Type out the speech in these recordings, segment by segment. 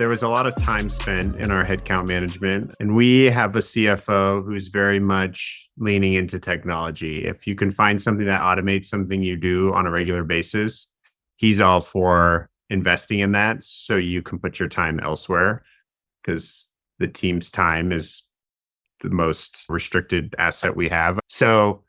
There was a lot of time spent in our headcount management, and we have a CFO who's very much leaning into technology. If you can find something that automates something you do on a regular basis, he's all for investing in that so you can put your time elsewhere, because the team's time is the most restricted asset we have. So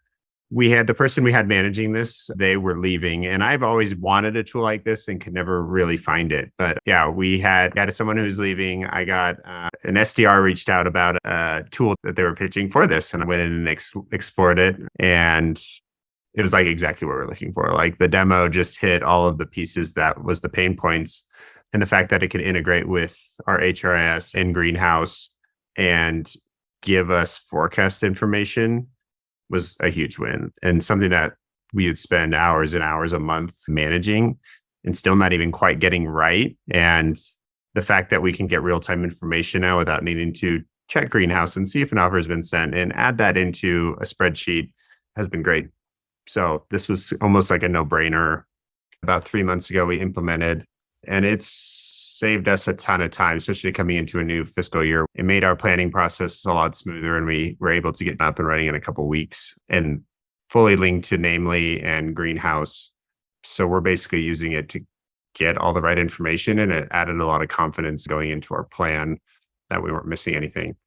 we had the person we had managing this, they were leaving. And I've always wanted a tool like this and could never really find it. But yeah, we had someone who was leaving. I got an SDR reached out about a tool that they were pitching for this. And I went in and explored it. And it was like exactly what we're looking for. Like the demo just hit all of the pieces that was the pain points. And the fact that it could integrate with our HRIS and Greenhouse and give us forecast information was a huge win, and something that we would spend hours and hours a month managing and still not even quite getting right. And the fact that we can get real-time information now without needing to check Greenhouse and see if an offer has been sent and add that into a spreadsheet has been great. So this was almost like a no-brainer. About 3 months ago, we implemented, and it's saved us a ton of time, especially coming into a new fiscal year. It made our planning process a lot smoother, and we were able to get up and running in a couple of weeks and fully linked to Namely and Greenhouse. So we're basically using it to get all the right information, and it added a lot of confidence going into our plan that we weren't missing anything.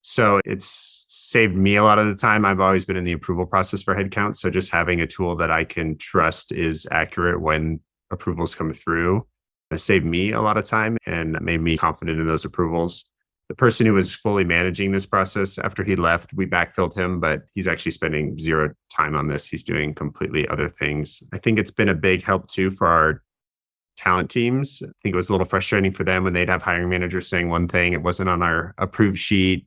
So it's saved me a lot of the time. I've always been in the approval process for headcount. So just having a tool that I can trust is accurate when approvals come through, it saved me a lot of time and made me confident in those approvals. The person who was fully managing this process, after he left, we backfilled him, but he's actually spending zero time on this. He's doing completely other things. I think it's been a big help too for our talent teams. I think it was a little frustrating for them when they'd have hiring managers saying one thing, it wasn't on our approved sheet,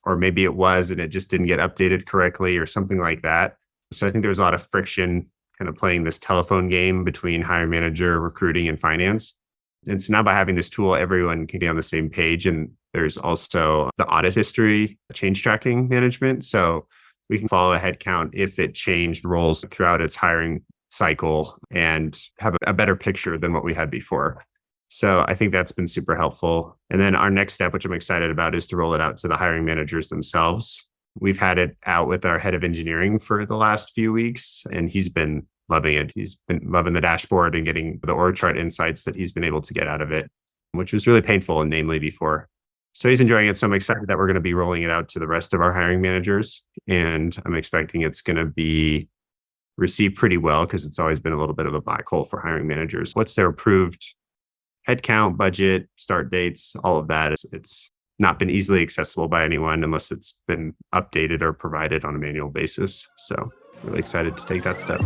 or maybe it was and it just didn't get updated correctly or something like that. So I think there was a lot of friction kind of playing this telephone game between hiring manager, recruiting, and finance. And so now by having this tool, everyone can get on the same page. And there's also the audit history, change tracking management. So we can follow a headcount if it changed roles throughout its hiring cycle and have a better picture than what we had before. So I think that's been super helpful. And then our next step, which I'm excited about, is to roll it out to the hiring managers themselves. We've had it out with our head of engineering for the last few weeks, and he's been loving it. He's been loving the dashboard and getting the org chart insights that he's been able to get out of it, which was really painful in Namely before. So he's enjoying it. So I'm excited that we're going to be rolling it out to the rest of our hiring managers. And I'm expecting it's going to be received pretty well, because it's always been a little bit of a black hole for hiring managers. What's their approved headcount, budget, start dates, all of that. It's not been easily accessible by anyone unless it's been updated or provided on a manual basis. So really excited to take that step.